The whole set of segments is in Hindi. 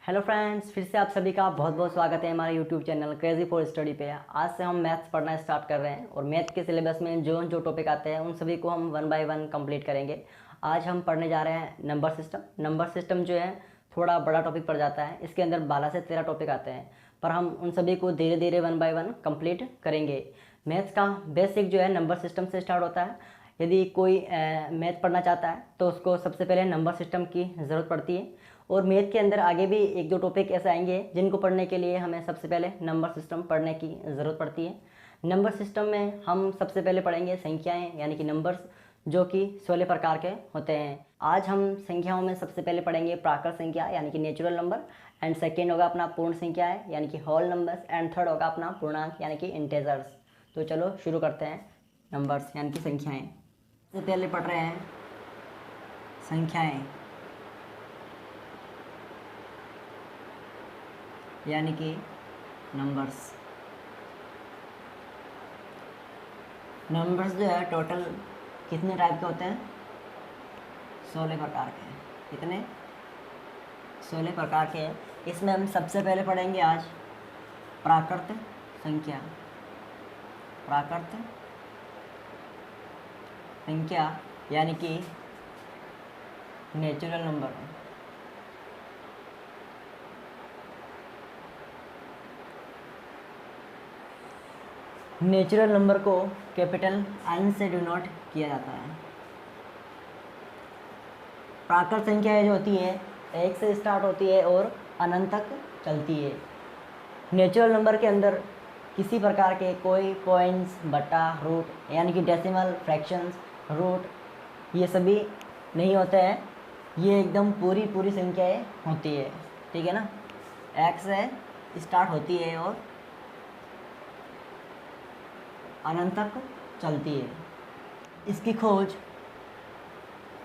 हेलो फ्रेंड्स, फिर से आप सभी का बहुत बहुत स्वागत है हमारे YouTube channel crazy for study पे। आज से हम मैथ्स पढ़ना स्टार्ट कर रहे हैं और मैथ के सिलेबस में जो जो टॉपिक आते हैं उन सभी को हम वन बाय वन कंप्लीट करेंगे। आज हम पढ़ने जा रहे हैं नंबर सिस्टम। नंबर सिस्टम जो है थोड़ा बड़ा टॉपिक पड़ जाता है, इसके अंदर 12 से 13 टॉपिक आते हैं, पर हम उन सभी को धीरे धीरे वन बाय वन कंप्लीट करेंगे। मैथ्स का बेसिक जो है नंबर सिस्टम से स्टार्ट होता है। यदि कोई मैथ पढ़ना चाहता है तो उसको सबसे पहले नंबर सिस्टम की ज़रूरत पड़ती है। और मैथ के अंदर आगे भी एक दो टॉपिक ऐसे आएंगे जिनको पढ़ने के लिए हमें सबसे पहले नंबर सिस्टम पढ़ने की ज़रूरत पड़ती है। नंबर सिस्टम में हम सबसे पहले पढ़ेंगे संख्याएं यानी कि नंबर्स, जो कि 16 प्रकार के होते हैं। आज हम संख्याओं में सबसे पहले पढ़ेंगे प्राकृत संख्या यानी कि नेचुरल नंबर, एंड सेकेंड होगा अपना पूर्ण संख्या है यानी कि होल नंबर्स, एंड थर्ड होगा अपना पूर्णांक यानी कि इंटेजर्स। तो चलो शुरू करते हैं नंबर्स यानी कि संख्याएँ। सबसे पहले पढ़ रहे हैं संख्याएँ यानी कि नंबर्स। नंबर्स जो है टोटल कितने टाइप के होते हैं? 16 प्रकार के। कितने? 16 प्रकार के हैं। इसमें हम सबसे पहले पढ़ेंगे आज प्राकृत संख्या। प्राकृत संख्या यानी कि नेचुरल नंबर। नेचुरल नंबर को कैपिटल एन से डिनोट किया जाता है। प्राकृत संख्या जो होती है 1 से स्टार्ट होती है और अनंत तक चलती है। नेचुरल नंबर के अंदर किसी प्रकार के कोई पॉइंट्स, बटा, रूट यानी कि डेसिमल, फ्रैक्शंस, रूट ये सभी नहीं होते हैं। ये एकदम पूरी संख्याएं होती है, ठीक है ना। 1 से स्टार्ट होती है और अनंत तक चलती है। इसकी खोज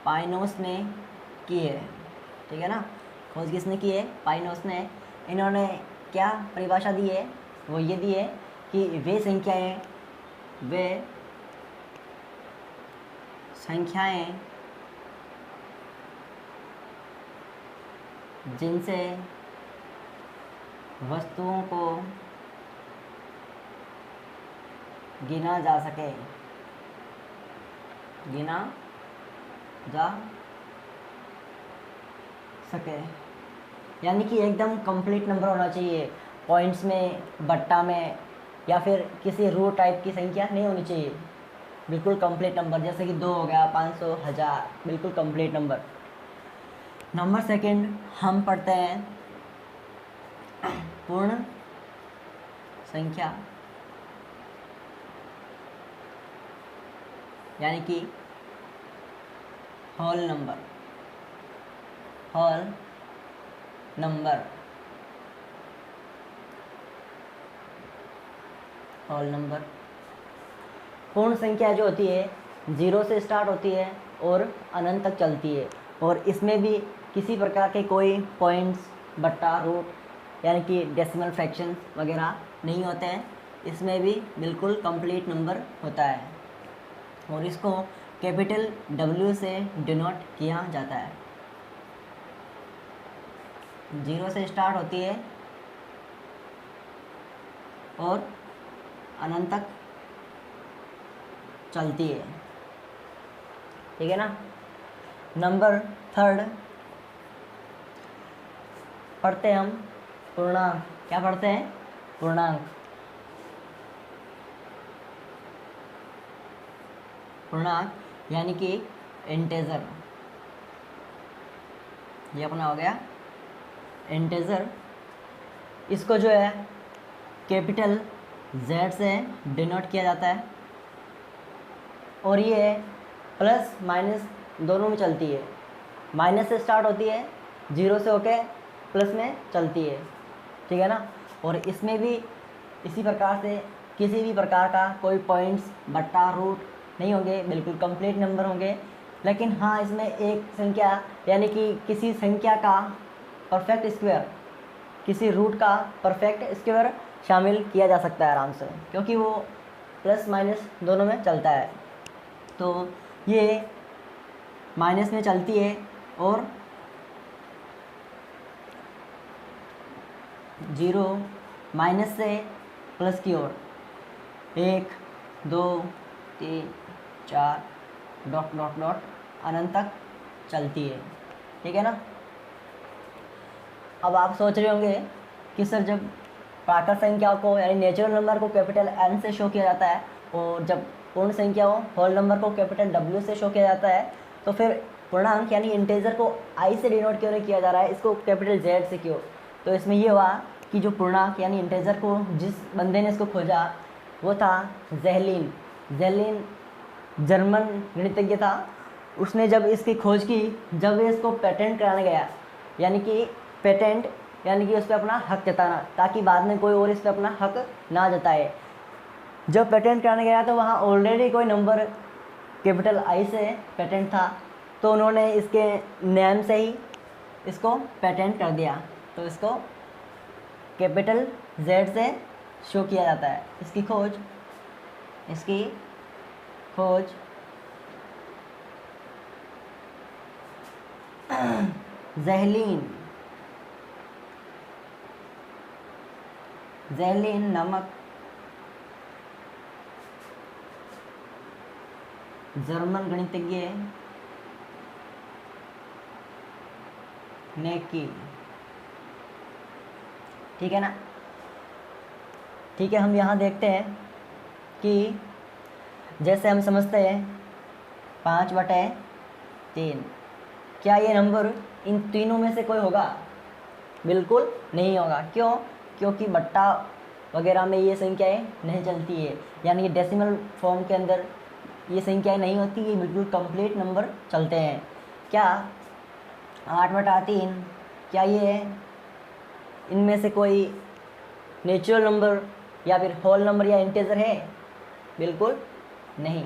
पाइनोस ने की है, ठीक है ना। खोज किसने की है? पाइनोस ने। इन्होंने क्या परिभाषा दी है? वो ये दी है कि वे संख्याएं जिनसे वस्तुओं को गिना जा सके, गिना जा सके यानी कि एकदम कंप्लीट नंबर होना चाहिए। पॉइंट्स में, बट्टा में या फिर किसी रूट टाइप की संख्या नहीं होनी चाहिए। बिल्कुल कंप्लीट नंबर, जैसे कि 2 हो गया, 500, 1000, बिल्कुल कंप्लीट नंबर। नंबर सेकंड हम पढ़ते हैं पूर्ण संख्या यानी कि whole number. Whole number, whole number. पूर्ण संख्या जो होती है 0 से स्टार्ट होती है और अनंत तक चलती है, और इसमें भी किसी प्रकार के कोई पॉइंट्स, बट्टा, रूट यानी कि डेसिमल, फ्रैक्शन वगैरह नहीं होते हैं। इसमें भी बिल्कुल कंप्लीट नंबर होता है और इसको कैपिटल W से डिनोट किया जाता है। 0 से स्टार्ट होती है और अनंत तक चलती है, ठीक है ना। नंबर थर्ड पढ़ते हैं हम पूर्णांक। क्या पढ़ते हैं? पूर्णांक। पूर्णांक यानी कि इंटेजर। ये अपना हो गया इंटेजर। इसको जो है कैपिटल Z से डिनोट किया जाता है और ये प्लस माइनस दोनों में चलती है। माइनस से स्टार्ट होती है, 0 से होके प्लस में चलती है, ठीक है ना। और इसमें भी इसी प्रकार से किसी भी प्रकार का कोई पॉइंट्स, बट्टा, रूट नहीं होंगे, बिल्कुल कंप्लीट नंबर होंगे। लेकिन हाँ, इसमें एक संख्या यानी कि किसी संख्या का परफेक्ट स्क्वायर, किसी रूट का परफेक्ट स्क्वायर शामिल किया जा सकता है आराम से, क्योंकि वो प्लस माइनस दोनों में चलता है। तो ये माइनस में चलती है और जीरो माइनस से प्लस की ओर 1 2 3 4 डॉट डॉट डॉट अनंत तक चलती है, ठीक है ना। अब आप सोच रहे होंगे कि सर जब प्राकृत संख्या को यानी नेचुरल नंबर को कैपिटल N से शो किया जाता है और जब पूर्ण संख्या को होल नंबर को कैपिटल W से शो किया जाता है, तो फिर पूर्णांक यानी इंटीजर को I से डिनोट क्यों नहीं किया जा रहा है, इसको कैपिटल Z से क्यों। तो इसमें ये हुआ कि जो पूर्णांक यानी इंटीजर को जिस बंदे ने इसको खोजा वो था ज़ेहलिन। ज़ेहलिन जर्मन गणितज्ञ था। उसने जब इसकी खोज की, जब इसको पेटेंट कराने गया, यानी कि पेटेंट यानी कि उस पर अपना हक जताना, ताकि बाद में कोई और इस पर अपना हक ना जताए। जब पेटेंट कराने गया तो वहाँ ऑलरेडी कोई नंबर कैपिटल I से पेटेंट था, तो उन्होंने इसके नेम से ही इसको पेटेंट कर दिया। तो इसको कैपिटल Z से शो किया जाता है। इसकी खोज ज़ेहलिन नामक जर्मन गणितज्ञ ने की, ठीक है ना। ठीक है, हम यहाँ देखते हैं कि जैसे हम समझते हैं 5/3, क्या ये नंबर इन तीनों में से कोई होगा? बिल्कुल नहीं होगा। क्यों? क्योंकि बट्टा वगैरह में ये संख्याएं नहीं चलती है, यानी कि डेसिमल फॉर्म के अंदर ये संख्याएं नहीं होती, ये बिल्कुल कंप्लीट नंबर चलते हैं। क्या 8/3 क्या ये इनमें से कोई नेचुरल नंबर या फिर होल नंबर या इंटीजर है? बिल्कुल नहीं।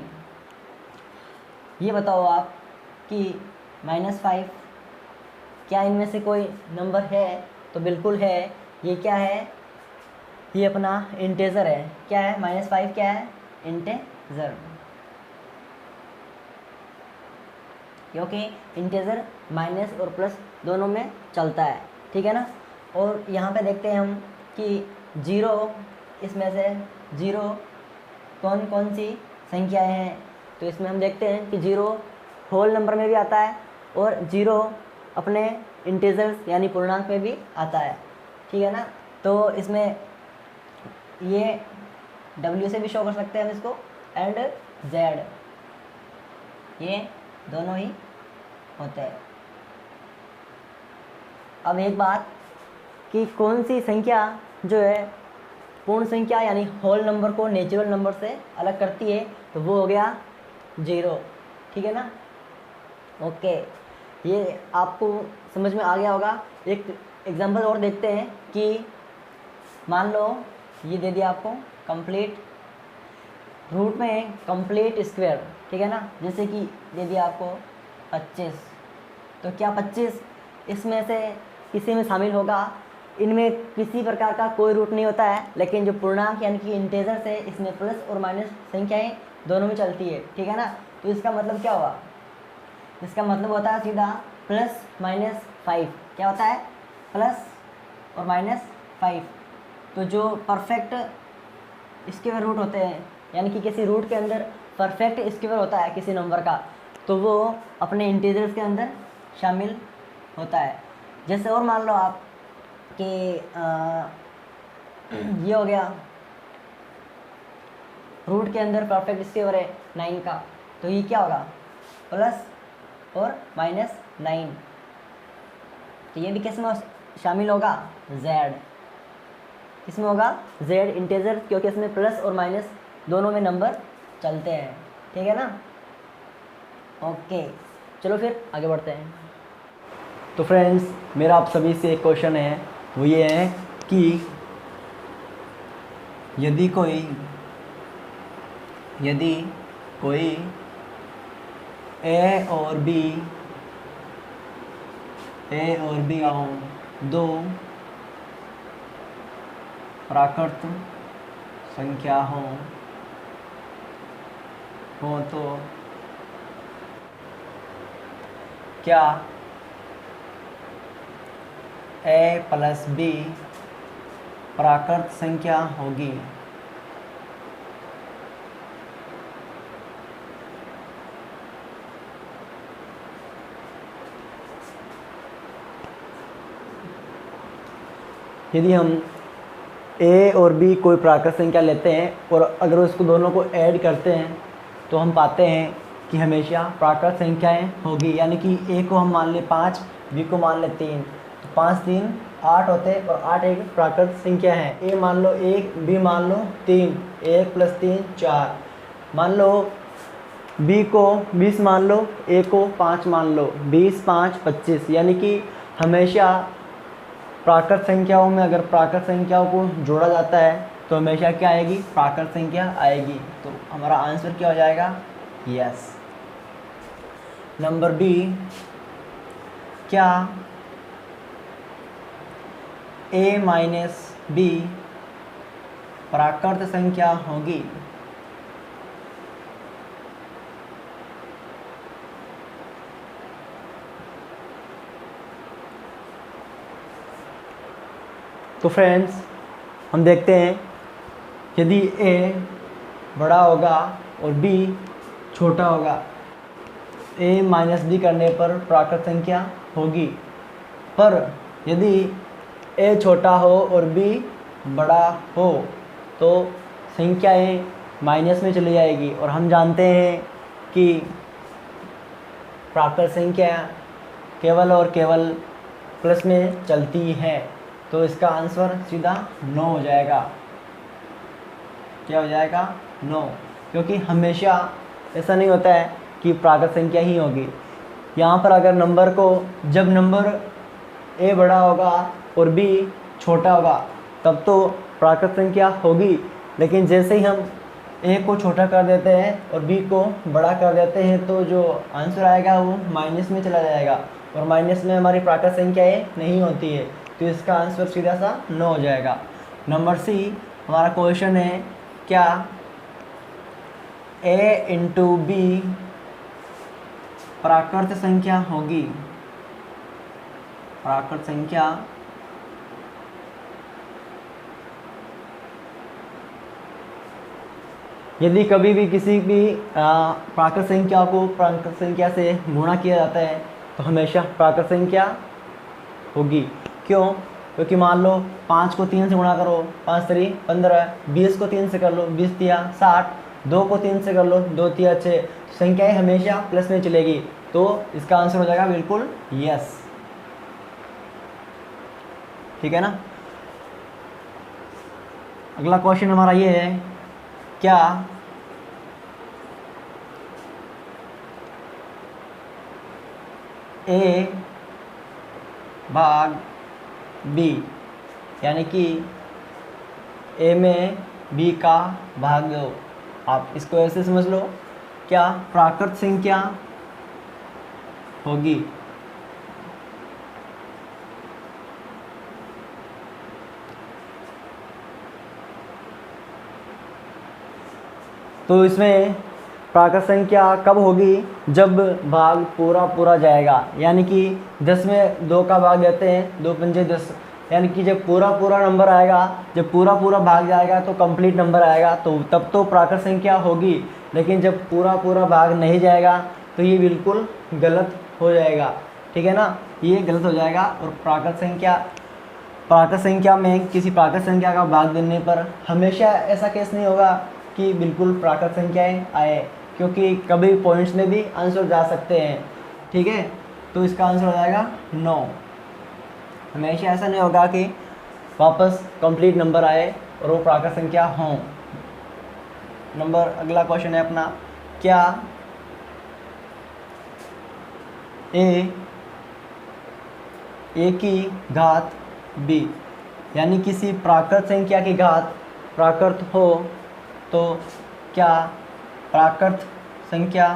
ये बताओ आप कि -5 क्या इनमें से कोई नंबर है? तो बिल्कुल है। ये क्या है? ये अपना इंटीजर है। क्या है? -5 क्या है? इंटीजर, क्योंकि इंटीजर माइनस और प्लस दोनों में चलता है, ठीक है ना। और यहाँ पे देखते हैं हम कि 0, इसमें से 0 कौन कौन सी संख्याएं हैं। तो इसमें हम देखते हैं कि 0 होल नंबर में भी आता है और 0 अपने इंटीजर्स यानी पूर्णांक में भी आता है, ठीक है ना। तो इसमें ये W से भी शो कर सकते हैं हम इसको, एंड Z, ये दोनों ही होते हैं। अब एक बात कि कौन सी संख्या जो है पूर्ण संख्या यानी होल नंबर को नेचुरल नंबर से अलग करती है, तो वो हो गया 0, ठीक है ना। ओके, ये आपको समझ में आ गया होगा। एक एग्जांपल और देखते हैं कि मान लो ये दे दिया आपको कंप्लीट रूट में कंप्लीट स्क्वायर, ठीक है ना। जैसे कि दे दिया आपको 25, तो क्या 25 इसमें से किसी में शामिल होगा? इनमें किसी प्रकार का कोई रूट नहीं होता है, लेकिन जो पूर्णांक यानी कि इंटीजर से इसमें प्लस और माइनस संख्याएं दोनों में चलती है, ठीक है ना। तो इसका मतलब क्या हुआ? इसका मतलब होता है सीधा +-5। क्या होता है? प्लस और -5। तो जो परफेक्ट स्क्वायर रूट होते हैं, यानी कि किसी रूट के अंदर परफेक्ट स्क्वायर होता है किसी नंबर का, तो वो अपने इंटीजर्स के अंदर शामिल होता है। जैसे और मान लो आप कि ये हो गया रूट के अंदर परफेक्ट स्क्वायर है 9 का, तो ये क्या होगा? प्लस और -9। तो ये भी किस में शामिल होगा? Z। किसमें होगा? Z इंटीजर, क्योंकि इसमें प्लस और माइनस दोनों में नंबर चलते हैं, ठीक है ना। ओके, चलो फिर आगे बढ़ते हैं। तो फ्रेंड्स, मेरा आप सभी से एक क्वेश्चन है, वो ये है कि यदि कोई ए और बी दो प्राकृत संख्या हो तो क्या a + b प्राकृत संख्या होगी। यदि हम a और b कोई प्राकृत संख्या लेते हैं और अगर उसको दोनों को ऐड करते हैं तो हम पाते हैं कि हमेशा प्राकृत संख्याएं होगी। यानी कि a को हम मान लें 5, b को मान लें 3, तो 5 3 8 होते हैं और 8 एक प्राकृत संख्या है। a मान लो 1, b मान लो 3, 1 + 3 4। मान लो b को 20 मान लो, a को 5 मान लो, 20 5 25। यानी कि हमेशा प्राकृत संख्याओं में अगर प्राकृत संख्याओं को जोड़ा जाता है तो हमेशा क्या आएगी? प्राकृत संख्या आएगी। तो हमारा आंसर क्या हो जाएगा? यस। नंबर बी, क्या a - b प्राकृत संख्या होगी? तो फ्रेंड्स हम देखते हैं, यदि a बड़ा होगा और b छोटा होगा, a - b करने पर प्राकृत संख्या होगी। पर यदि a छोटा हो और b बड़ा हो तो संख्याएं माइनस में चली जाएगी। और हम जानते हैं कि प्राकृत संख्या केवल और केवल प्लस में चलती है। तो इसका आंसर सीधा 9 हो जाएगा। क्या हो जाएगा? 9। क्योंकि हमेशा ऐसा नहीं होता है कि प्राकृत संख्या ही होगी। यहाँ पर अगर नंबर को, जब नंबर a बड़ा होगा और b छोटा होगा तब तो प्राकृत संख्या होगी। लेकिन जैसे ही हम a को छोटा कर देते हैं और b को बड़ा कर देते हैं तो जो आंसर आएगा वो माइनस में चला जाएगा। और माइनस में हमारी प्राकृत संख्याएँ नहीं होती है। तो इसका आंसर सीधा सा 9 हो जाएगा। नंबर सी हमारा क्वेश्चन है, क्या a × b प्राकृत संख्या होगी? प्राकृत संख्या यदि कभी भी किसी भी प्राकृत संख्या को प्राकृत संख्या से गुणा किया जाता है तो हमेशा प्राकृत संख्या होगी। क्यों? क्योंकि मान लो 5 को 3 से गुणा करो, 5 3 15, 20 को 3 से कर लो, 20 3 60, 2 को 3 से कर लो, 2 3 6। संख्याएं हमेशा प्लस में चलेगी। तो इसका आंसर हो जाएगा बिल्कुल यस। ठीक है ना? अगला क्वेश्चन हमारा ये है, क्या a भाग b यानी कि a में b का भाग दो। आप इसको ऐसे समझ लो, क्या प्राकृत संख्या होगी? तो इसमें प्राकृत संख्या कब होगी? जब भाग पूरा पूरा जाएगा। यानी कि 10 में 2 का भाग देते हैं, 2 पंजे 10। यानी कि जब पूरा पूरा नंबर आएगा, जब पूरा पूरा भाग जाएगा तो कंप्लीट नंबर आएगा, तो तब तो प्राकृत संख्या होगी। लेकिन जब पूरा पूरा भाग नहीं जाएगा तो ये बिल्कुल गलत हो जाएगा। ठीक है ना? ये गलत हो जाएगा। और प्राकृत संख्या में किसी प्राकृत संख्या का भाग देने पर हमेशा ऐसा केस नहीं होगा कि बिल्कुल प्राकृत संख्याएं आए, क्योंकि कभी पॉइंट्स में भी आंसर जा सकते हैं। ठीक है? तो इसका आंसर हो जाएगा 9। हमेशा ऐसा नहीं होगा कि वापस कंप्लीट नंबर आए और वो प्राकृत संख्या हों। अगला क्वेश्चन है अपना, क्या a की घात b यानी किसी प्राकृत संख्या की घात प्राकृत हो तो क्या प्राकृत संख्या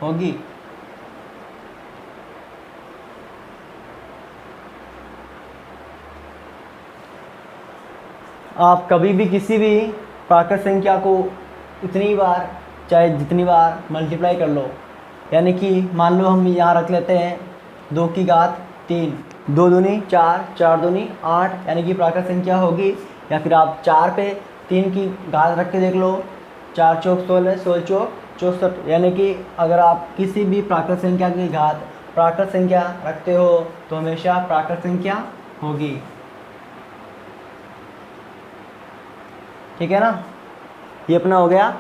होगी? आप कभी भी किसी भी प्राकृत संख्या को इतनी बार चाहे जितनी बार मल्टीप्लाई कर लो। यानी कि मान लो हम यहाँ रख लेते हैं 2 की घात 3, 2 दूनी 4, 4 दूनी 8 यानी कि प्राकृत संख्या होगी। या फिर आप 4 पे 3 की घात रख के देख लो, 4 चौक 16, 16 चौक 64। यानी कि अगर आप किसी भी प्राकृत संख्या की घात प्राकृत संख्या रखते हो तो हमेशा प्राकृत संख्या होगी। ठीक है ना, ये अपना हो गया।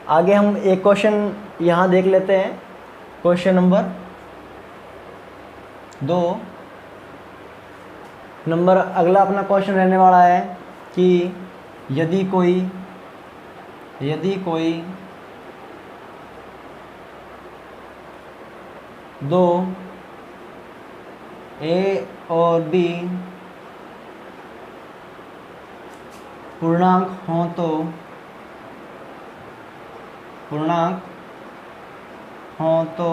आगे हम एक क्वेश्चन यहाँ देख लेते हैं, क्वेश्चन नंबर 2 नंबर। अगला अपना क्वेश्चन रहने वाला है कि यदि कोई दो ए और बी पूर्णांक हों तो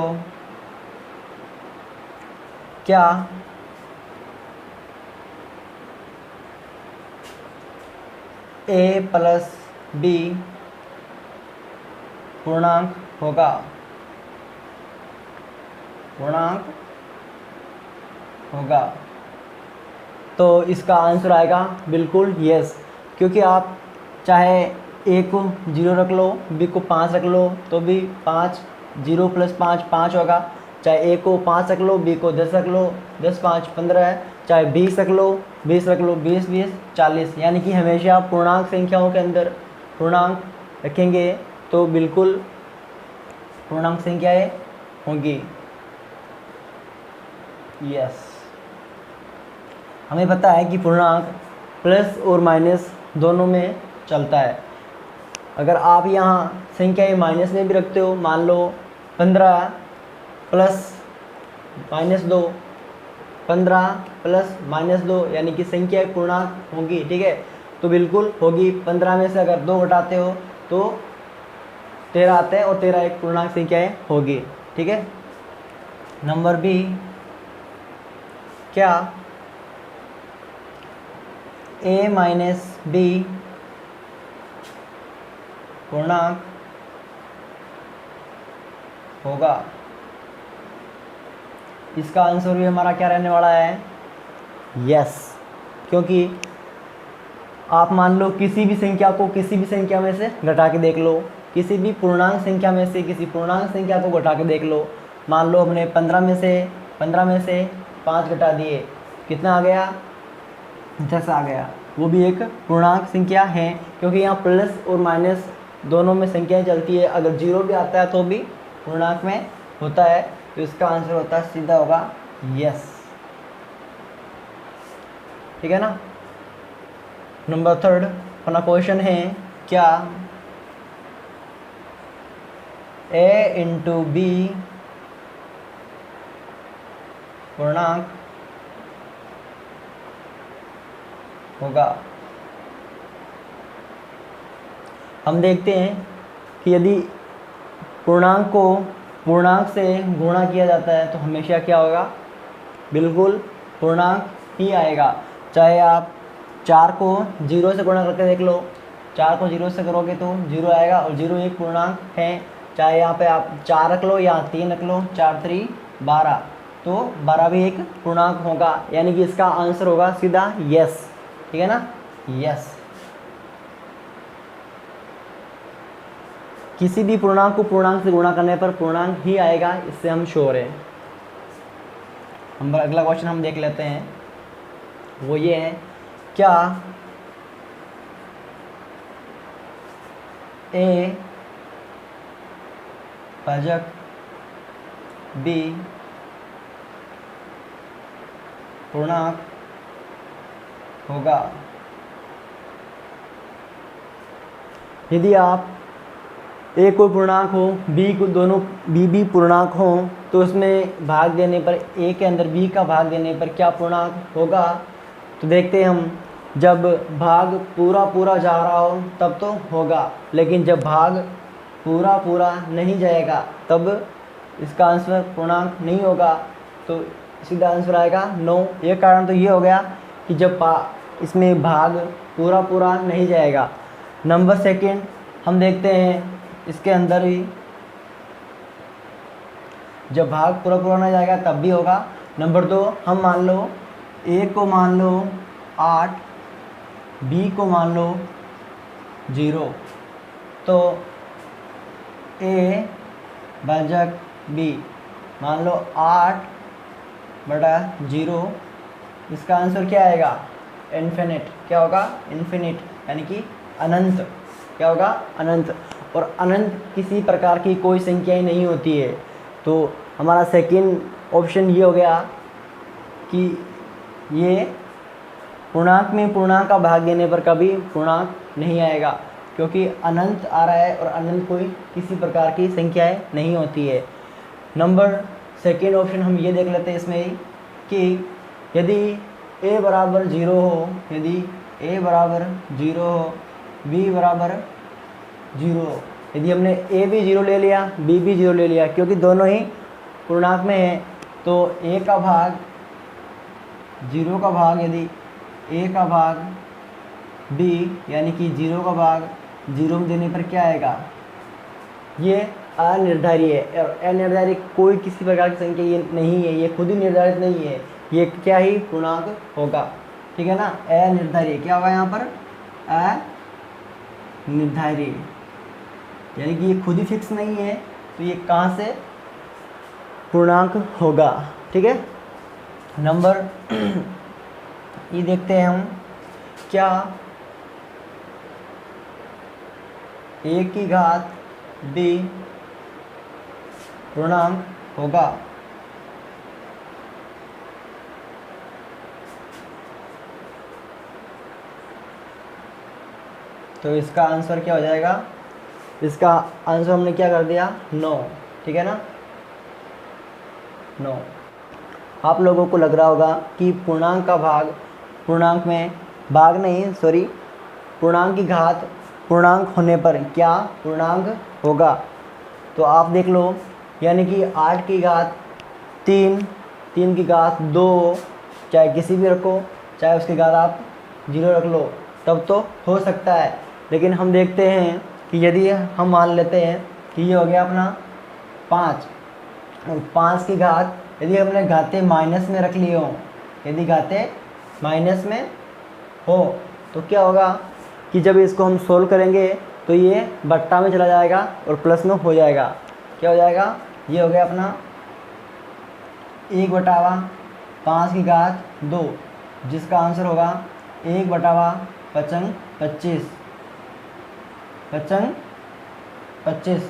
क्या ए प्लस बी पूर्णांक होगा? तो इसका आंसर आएगा बिल्कुल यस, क्योंकि आप चाहे ए को 0 रख लो, बी को 5 रख लो तो भी 5, 0 + 5 5 होगा। चाहे ए को 5 रख लो, बी को 10 रख लो, 10 5 15 है। चाहे 20 रख लो, 20 रख लो, 20 20 40। यानी कि हमेशा आप पूर्णांक संख्याओं के अंदर पूर्णांक रखेंगे तो बिल्कुल पूर्णांक संख्याएं होंगी। यस, हमें पता है कि पूर्णांक प्लस और माइनस दोनों में चलता है। अगर आप यहाँ संख्याएं माइनस में भी रखते हो, मान लो 15 प्लस माइनस 2, 15 प्लस माइनस 2, यानी कि संख्याएं पूर्णांक होंगी। ठीक है, तो बिल्कुल होगी। 15 में से अगर 2 घटाते हो तो 13 आते हैं और 13 एक पूर्णांक संख्याएं होगी। ठीक है, नंबर बी, क्या ए माइनस बी पूर्णांक होगा? इसका आंसर भी हमारा क्या रहने वाला है? यस, क्योंकि आप मान लो किसी भी संख्या को किसी भी संख्या में से घटा के देख लो, किसी भी पूर्णांक संख्या में से किसी पूर्णांक संख्या को घटा के देख लो। मान लो हमने 15 में से 5 घटा दिए, कितना आ गया? 10 आ गया। वो भी एक पूर्णांक संख्या है, क्योंकि यहाँ प्लस और माइनस दोनों में संख्याएं चलती है। अगर 0 भी आता है तो भी पूर्णांक में होता है। तो इसका आंसर होता है सीधा होगा यस। ठीक है ना। नंबर 3 अपना क्वेश्चन है, क्या a × b पूर्णांक होगा? हम देखते हैं कि यदि पूर्णांक को पूर्णांक से गुणा किया जाता है तो हमेशा क्या होगा? बिल्कुल पूर्णांक ही आएगा। चाहे आप 4 को 0 से गुणा करके देख लो, 4 को 0 से करोगे तो 0 आएगा, और 0 एक पूर्णांक है। चाहे यहाँ पे आप 4 रख लो या 3 रख लो, 4 3 12, तो 12 भी एक पूर्णांक होगा। यानी कि इसका आंसर होगा सीधा यस। ठीक है ना, यस। किसी भी पूर्णांक को पूर्णांक से गुणा करने पर पूर्णांक ही आएगा, इससे हम श्योर हैं। अगला क्वेश्चन हम देख लेते हैं, वो ये है, क्या ए भाजक बी पूर्णांक होगा? यदि आप ए कोई पूर्णांक हो, बी को दोनों बी पूर्णांक हो, तो उसमें भाग देने पर ए के अंदर बी का भाग देने पर क्या पूर्णांक होगा? तो देखते हैं हम, जब भाग पूरा जा रहा हो तब तो होगा, लेकिन जब भाग पूरा नहीं जाएगा तब इसका आंसर पूर्णांक नहीं होगा। तो सीधा आंसर आएगा नो। ये कारण तो ये हो गया कि जब इसमें भाग पूरा नहीं जाएगा। नंबर 2 हम देखते हैं, इसके अंदर भी जब भाग पूरा नहीं जाएगा तब भी होगा। नंबर 2 हम मान लो ए को मान लो 8 b को मान लो 0, तो a भाजक b मान लो 8/0, इसका आंसर क्या आएगा? इन्फिनिट। क्या होगा? इन्फिनिट, यानी कि अनंत। क्या होगा? अनंत। और अनंत किसी प्रकार की कोई संख्या ही नहीं होती है। तो हमारा सेकंड ऑप्शन ये हो गया कि ये पूर्णांक में पूर्णांक का भाग देने पर कभी पूर्णांक नहीं आएगा, क्योंकि अनंत आ रहा है और अनंत कोई किसी प्रकार की संख्याएं नहीं होती है। नंबर सेकंड ऑप्शन हम ये देख लेते हैं इसमें ही कि यदि a बराबर 0 हो, यदि a बराबर 0 हो, b बराबर 0 हो, यदि हमने a भी 0 ले लिया, b भी 0 ले लिया, क्योंकि दोनों ही पूर्णांक में है, तो a का भाग 0 का भाग, यदि a का भाग b यानी कि 0 का भाग 0 में देने पर क्या आएगा? ये अनिर्धारित है। और अनिर्धारित कोई किसी प्रकार की संख्या ये नहीं है, ये खुद ही निर्धारित नहीं है, ये क्या ही पूर्णांक होगा। ठीक है ना? अनिर्धारित क्या होगा यहाँ पर? अनिर्धारित, यानी कि ये खुद ही फिक्स नहीं है, तो ये कहाँ से पूर्णांक होगा? ठीक है। नंबर ये देखते हैं हम, क्या a की घात b पूर्णांक होगा? तो इसका आंसर क्या हो जाएगा? इसका आंसर हमने क्या कर दिया? 9। ठीक है ना? 9। आप लोगों को लग रहा होगा कि पूर्णांक का भाग पूर्णांक में भाग नहीं, सॉरी, पूर्णांक की घात पूर्णांक होने पर क्या पूर्णांक होगा? तो आप देख लो, यानी कि 8 की घात 3, 3 की घात 2, चाहे किसी भी रखो, चाहे उसकी घात आप 0 रख लो, तब तो हो सकता है। लेकिन हम देखते हैं कि यदि हम मान लेते हैं कि ये हो गया अपना 5, और 5 की घात यदि हमने घातें माइनस में रख ली हो, यदि घातें माइनस में हो, तो क्या होगा कि जब इसको हम सोल्व करेंगे तो ये बट्टा में चला जाएगा और प्लस में हो जाएगा। क्या हो जाएगा? ये हो गया अपना 1/5 की घात 2, जिसका आंसर होगा 1/5 25, 25,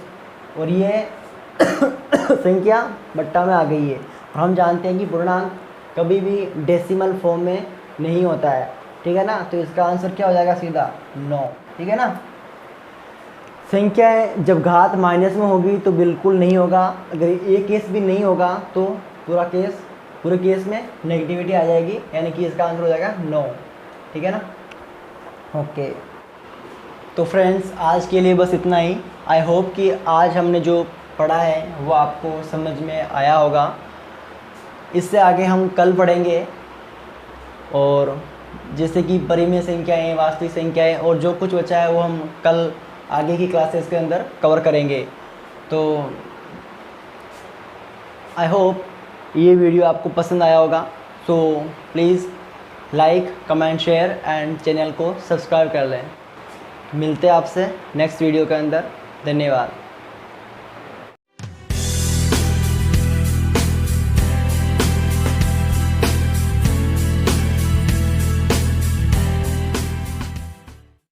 और ये संख्या बट्टा में आ गई है। और हम जानते हैं कि पूर्णांक कभी भी डेसिमल फॉर्म में नहीं होता है। ठीक है ना? तो इसका आंसर क्या हो जाएगा? सीधा 9। ठीक है ना? संख्याएं जब घात माइनस में होगी तो बिल्कुल नहीं होगा। अगर एक केस भी नहीं होगा तो पूरे केस में नेगेटिविटी आ जाएगी, यानी कि इसका आंसर हो जाएगा 9। ठीक है ना? ओके, तो फ्रेंड्स आज के लिए बस इतना ही। आई होप कि आज हमने जो पढ़ा है वो आपको समझ में आया होगा। इससे आगे हम कल पढ़ेंगे, और जैसे कि परिमेय संख्याएं, वास्तविक संख्याएं, और जो कुछ बचा है वो हम कल आगे की क्लासेस के अंदर कवर करेंगे। तो आई होप ये वीडियो आपको पसंद आया होगा। So please like, comment, share and channel को सब्सक्राइब कर लें। मिलते हैं आपसे नेक्स्ट वीडियो के अंदर। धन्यवाद।